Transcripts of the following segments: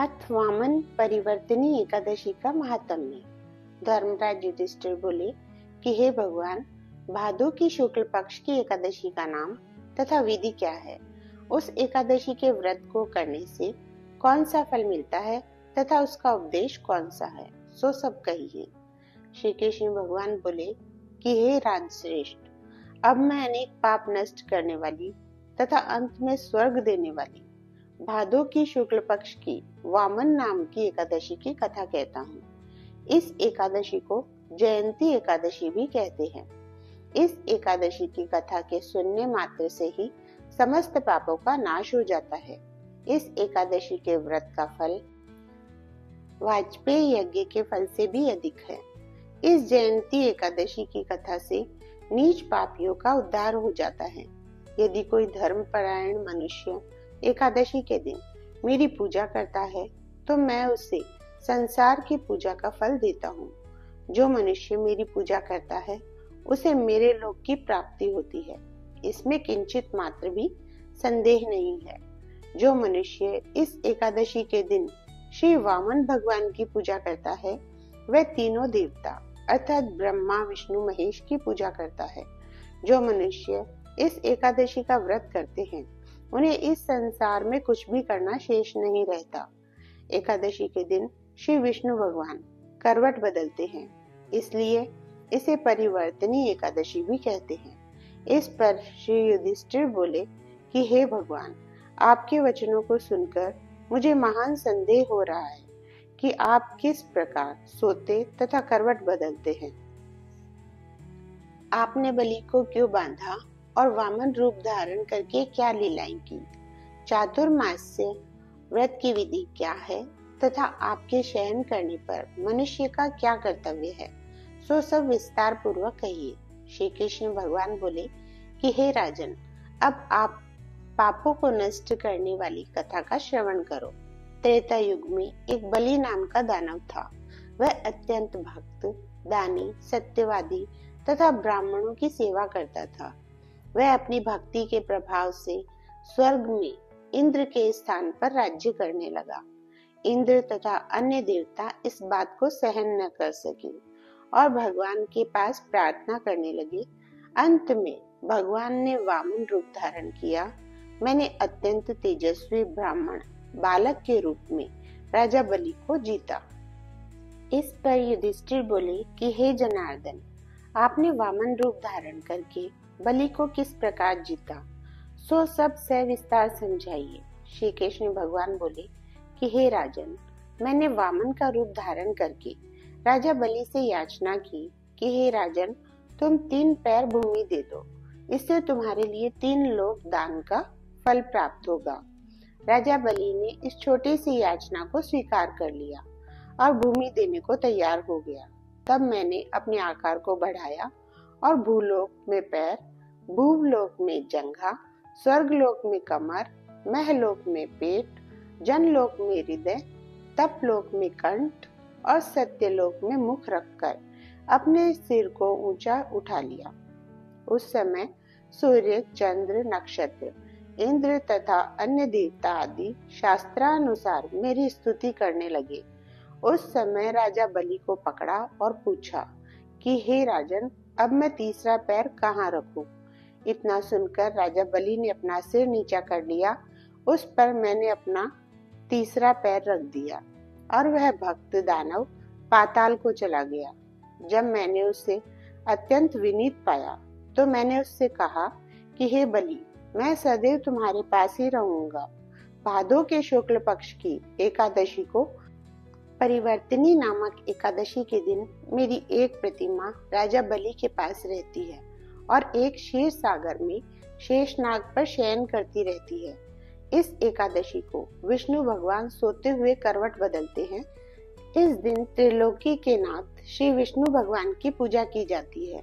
अथ वामन परिवर्तनी एकादशी का महात्म्य। धर्मराज युधिष्ठिर बोले कि हे भगवान, भादो की शुक्ल पक्ष की एकादशी का नाम तथा विधि क्या है? उस एकादशी के व्रत को करने से कौन सा फल मिलता है तथा उसका उपदेश कौन सा है, सो सब कहिए। श्री कृष्ण भगवान बोले कि हे राजश्रेष्ठ, अब मैं अनेक पाप नष्ट करने वाली तथा अंत में स्वर्ग देने वाली भादो की शुक्ल पक्ष की वामन नाम की एकादशी की कथा कहता हूँ। इस एकादशी को जयंती एकादशी भी कहते हैं। इस एकादशी की कथा के सुनने मात्र से ही समस्त पापों का नाश हो जाता है। इस एकादशी के व्रत का फल वाजपेयी यज्ञ के फल से भी अधिक है। इस जयंती एकादशी की कथा से नीच पापियों का उद्धार हो जाता है। यदि कोई धर्मपरायण मनुष्य एकादशी के दिन मेरी पूजा करता है तो मैं उसे संसार की पूजा का फल देता हूँ। जो मनुष्य मेरी पूजा करता है उसे मेरे लोक की प्राप्ति होती है, इसमें किंचित मात्र भी संदेह नहीं है। जो मनुष्य इस एकादशी के दिन श्री वामन भगवान की पूजा करता है वह तीनों देवता अर्थात ब्रह्मा विष्णु महेश की पूजा करता है। जो मनुष्य इस एकादशी का व्रत करते हैं उन्हें इस संसार में कुछ भी करना शेष नहीं रहता। एकादशी के दिन श्री विष्णु भगवान करवट बदलते हैं, इसलिए इसे परिवर्तनी एकादशी भी कहते हैं। इस पर श्री युधिष्ठिर बोले कि हे भगवान, आपके वचनों को सुनकर मुझे महान संदेह हो रहा है कि आप किस प्रकार सोते तथा करवट बदलते हैं। आपने बलि को क्यों बांधा और वामन रूप धारण करके क्या लीलाएं की? चातुर्मास्य व्रत की विधि क्या है तथा आपके शयन करने पर मनुष्य का क्या कर्तव्य है, सो सब विस्तार पूर्वक कहिए। श्री कृष्ण भगवान बोले कि हे राजन, अब आप पापों को नष्ट करने वाली कथा का श्रवण करो। त्रेता युग में एक बलि नाम का दानव था। वह अत्यंत भक्त, दानी, सत्यवादी तथा ब्राह्मणों की सेवा करता था। वह अपनी भक्ति के प्रभाव से स्वर्ग में इंद्र के स्थान पर राज्य करने लगा। इंद्र तथा अन्य देवता इस बात को सहन न कर सके और भगवान के पास प्रार्थना करने लगे। अंत में भगवान ने वामन रूप धारण किया। मैंने अत्यंत तेजस्वी ब्राह्मण बालक के रूप में राजा बलि को जीता। इस पर युधिष्ठिर बोले कि हे जनार्दन, आपने वामन रूप धारण करके बलि को किस प्रकार जीता, सो सब सविस्तार समझाइए। श्री कृष्ण भगवान बोले कि हे राजन, मैंने वामन का रूप धारण करके राजा बलि से याचना की कि हे राजन, तुम 3 पैर भूमि दे दो, इससे तुम्हारे लिए 3 लोक दान का फल प्राप्त होगा। राजा बलि ने इस छोटी सी याचना को स्वीकार कर लिया और भूमि देने को तैयार हो गया। तब मैंने अपने आकार को बढ़ाया और भूलोक में पैर, भूलोक में जंघा, स्वर्गलोक में कमर, महलोक में पेट, जनलोक में हृदय, तपलोक में कंठ और सत्यलोक में मुख रखकर अपने सिर को ऊंचा उठा लिया। उस समय सूर्य, चंद्र, नक्षत्र, इंद्र तथा अन्य देवता आदि शास्त्रानुसार मेरी स्तुति करने लगे। उस समय राजा बलि को पकड़ा और पूछा कि हे राजन, अब मैं तीसरा पैर कहाँ रखूं? इतना सुनकर राजा बलि ने अपना सिर नीचा कर लिया। उस पर मैंने अपना तीसरा पैर रख दिया और वह भक्त दानव पाताल को चला गया। जब मैंने उसे अत्यंत विनीत पाया तो मैंने उससे कहा कि हे बलि, मैं सदैव तुम्हारे पास ही रहूंगा। भादो के शुक्ल पक्ष की एकादशी को परिवर्तनी नामक एकादशी के दिन मेरी एक प्रतिमा राजा बलि के पास रहती है और एक क्षीर सागर में शेषनाग पर शयन करती रहती है। इस एकादशी को विष्णु भगवान सोते हुए करवट बदलते हैं। इस दिन त्रिलोकी के नाथ श्री विष्णु भगवान की पूजा की जाती है।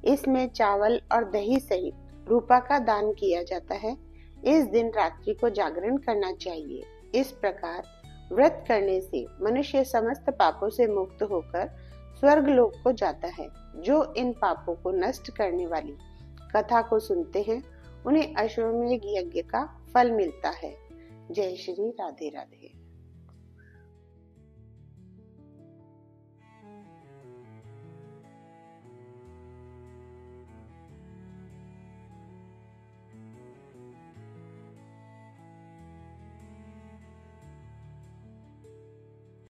इसमें चावल और दही सहित रूपा का दान किया जाता है। इस दिन रात्रि को जागरण करना चाहिए। इस प्रकार व्रत करने से मनुष्य समस्त पापों से मुक्त होकर स्वर्ग लोक को जाता है। जो इन पापों को नष्ट करने वाली कथा को सुनते हैं उन्हें अश्वमेध यज्ञ का फल मिलता है। जय श्री राधे राधे।